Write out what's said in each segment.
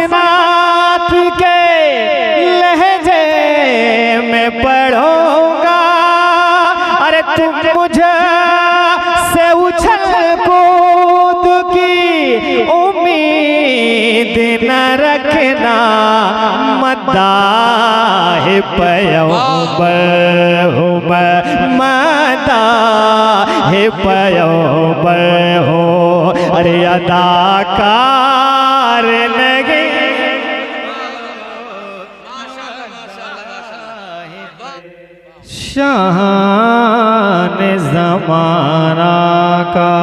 नाथ के लहजे में पढ़ूंगा। अरे तुम मुझे से उछल कूद की उम्मीद न रखना। मदाह पैगंबर हूँ मैं, मदाह पैगंबर हूँ। अरे अदाकार लगे शान ज़माना का,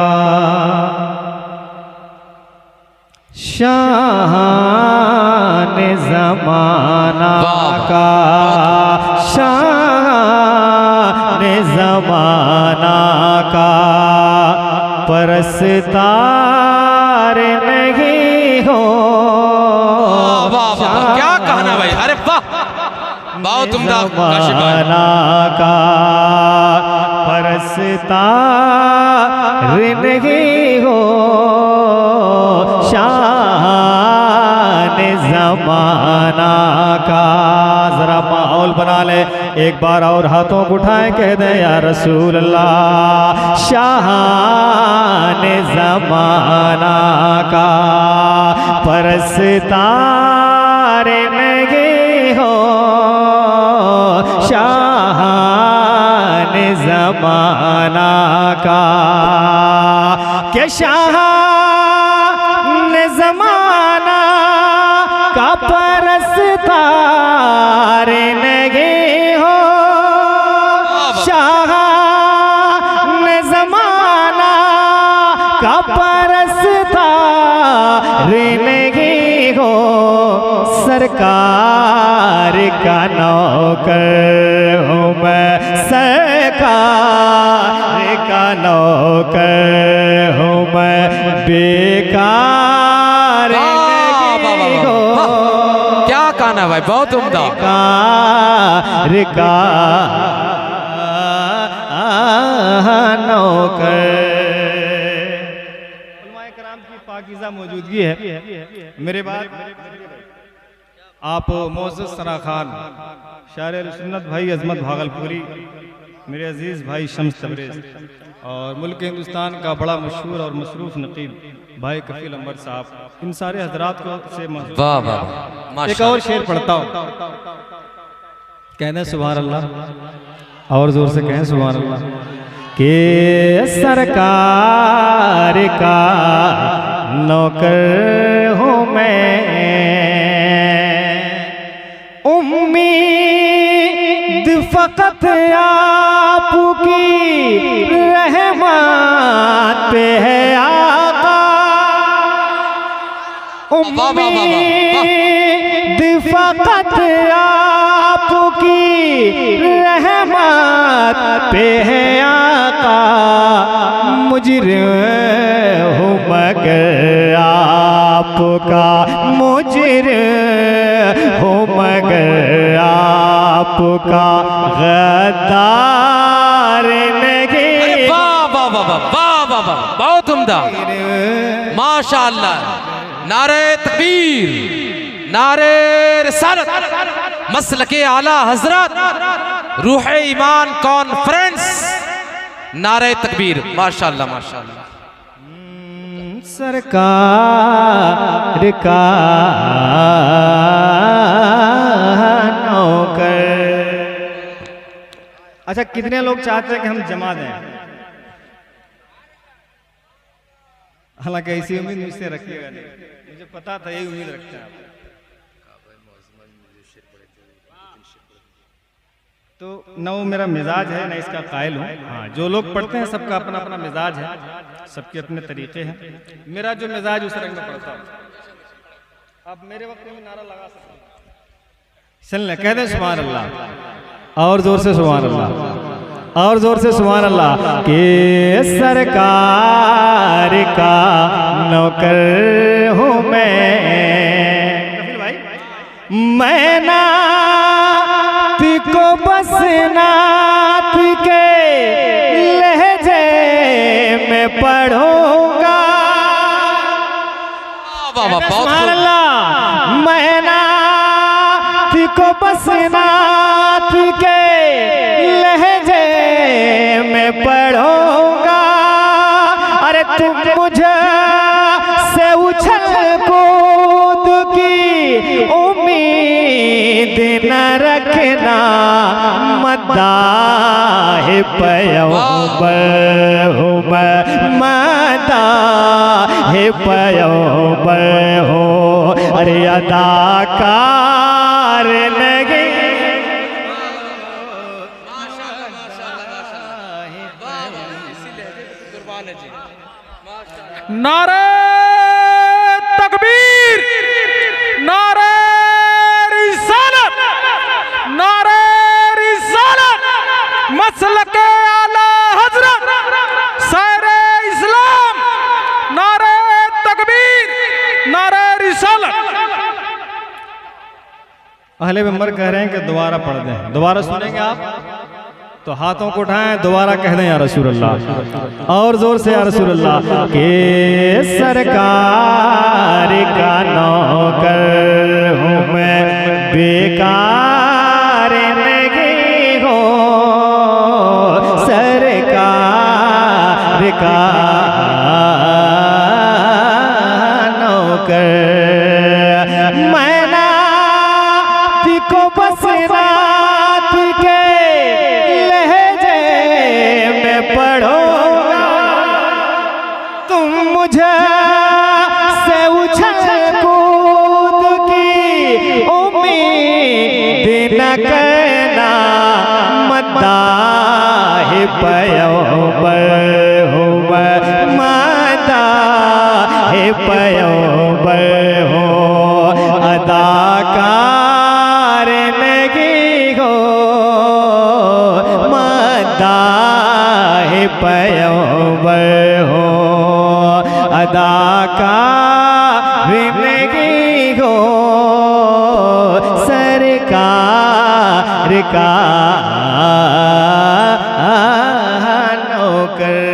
शान ज़माना का, शान ज़माना का। परस्तार नहीं हो। क्या कहना भाई, अरे वाह, बहुत उम्दा ज़माना का परस्तार नहीं हो। शान ज़माना का। जरा माहौल बना ले, एक बार और हाथों को उठाएं, कह दे या रसूल अल्लाह। शान ज़माना का परस्तार नहीं हो। शान ज़माना का के शान ज़माना का परस्तार नहीं हो। शान ज़माना का परस्तार नहीं हो। सरकार का नौकर हूँ मैं, सरकार का नौकर हूँ मैं। बेकार नहीं हो। क्या कहना भाई, बहुत उम्दा। कार का नौकर। उलमाए कराम की पाकीज़ा मौजूदगी है। मेरे बाद आप मोअज़्ज़ज़ सना खान, शायर सुन्नत भाई अज़मत भागलपुरी, मेरे अजीज़ भाई शम्स तबरेज़, और मुल्क हिंदुस्तान का बड़ा मशहूर और मसरूफ़ नक़ीब भाई कफ़ील अंबर साहब, इन सारे हज़रात को से वाह वाह, एक और शेर पढ़ता हूँ। कहना सुभान अल्लाह, और ज़ोर से कहें सुभान अल्लाह। के सरकार का नौकर हूँ मैं, उम्मीद फ़क़त आपकी रहमत पे है आका। उम्मीद फ़क़त आपकी रहमत पे है आका। मुजरिम हूँ मगर आपका, मुजरिम हूँ मगर आपका गद्दार नहीं। वाह वाह वाह वाह वाह वाह वाह, बहुत उम्दा, माशाअल्लाह। नारे तकबीर, नारे रिसालत, मसलके आला हजरत, रूह ईमान कॉन्फ्रेंस, नारे तकबीर, माशाअल्लाह माशाअल्लाह। सरकार का नौकर। अच्छा, कितने लोग चाहते हैं कि हम जमा दें? हालांकि ऐसी उम्मीद मुझसे रखिएगा नहीं, मुझे पता था यही उम्मीद रखते हैं आप। तो न वो मेरा मिजाज है, न इसका कायल हूँ। हाँ, जो लोग पढ़ते हैं सबका अपना अपना मिजाज है, सबके अपने तरीके हैं। मेरा जो मिजाज उस रंग में पढ़ता हूँ। आप मेरे वक्त में नारा लगा सकते हैं। चल कह दे सुभान अल्लाह, और जोर से सुभान अल्लाह, और जोर से सुभान अल्लाह। के सरकार का नौकर हूँ मैं, मैं नात को बस नात के लहजे में पढ़ूंगा। वाह वाह, बहुत सुभान खूब। अल्लाह। मैं नात को बस नात के लहजे में पढ़ूंगा। अरे तुम मुझे से उछल कूद की उम्मीद न रखना। मदाह पैगंबर हूँ मैं, मदाह पैगंबर हूँ। अरे अदाकार लगे नारे तकबीर, नारे रिसालत, नारे रिसालत, मसलके आला हजरत, शायर इस्लाम, नारे तकबीर, नारे रिसालत। अहले मेंबर कह रहे हैं कि दोबारा पढ़ दें। दोबारा सुनेंगे आप तो हाथों को उठाएं, दोबारा कह दें या रसूल अल्लाह, और जोर से या रसूल अल्लाह। के सरकार का नौकर हूँ मैं, बेकार नहीं हो। सरकार का नौकर मैं नात को बस नात के लहजे में पढ़ूंगा। तुम मुझे से उछल कूद की उम्मीद न करना। मदाह पैगंबर हूँ मैं, मदाह पैगंबर हूँ। अदाकार नहीं हो, मदाह पैगंबर हो। अदाकार नहीं हो, सरकार का नौकर।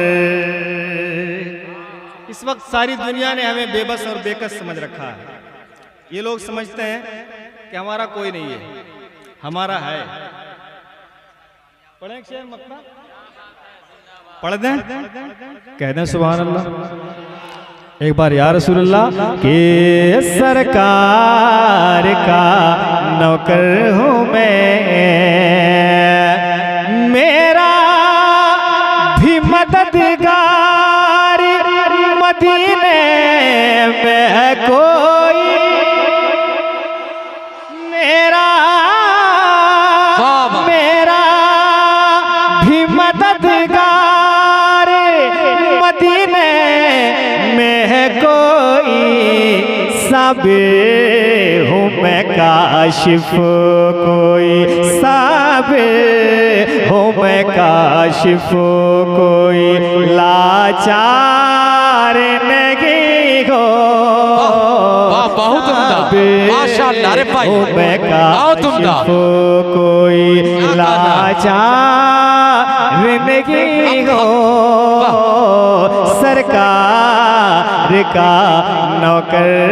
इस वक्त सारी दुनिया ने हमें बेबस और बेकस समझ रखा है। ये लोग समझते हैं कि हमारा कोई नहीं है, हमारा है। पढ़ें एक शेर मक्ता पढ़ दें, कह दें सुभान अल्लाह एक बार या रसूल अल्लाह। के सरकार का नौकर हूँ मैं, मेरा भी मददगार मदीने में है कोई। मेरा मेरा भी मददगार मदीने में है कोई। साबिर हूँ मैं काशिफ कोई, साबिर हूँ मैं काशिफ कोई। लाचार नहीं हो, बहुत उम्दा, माशाअल्लाह। अरे भाई बहुत उम्दा। कोई लाचार नहीं हो, सरकार का नौकर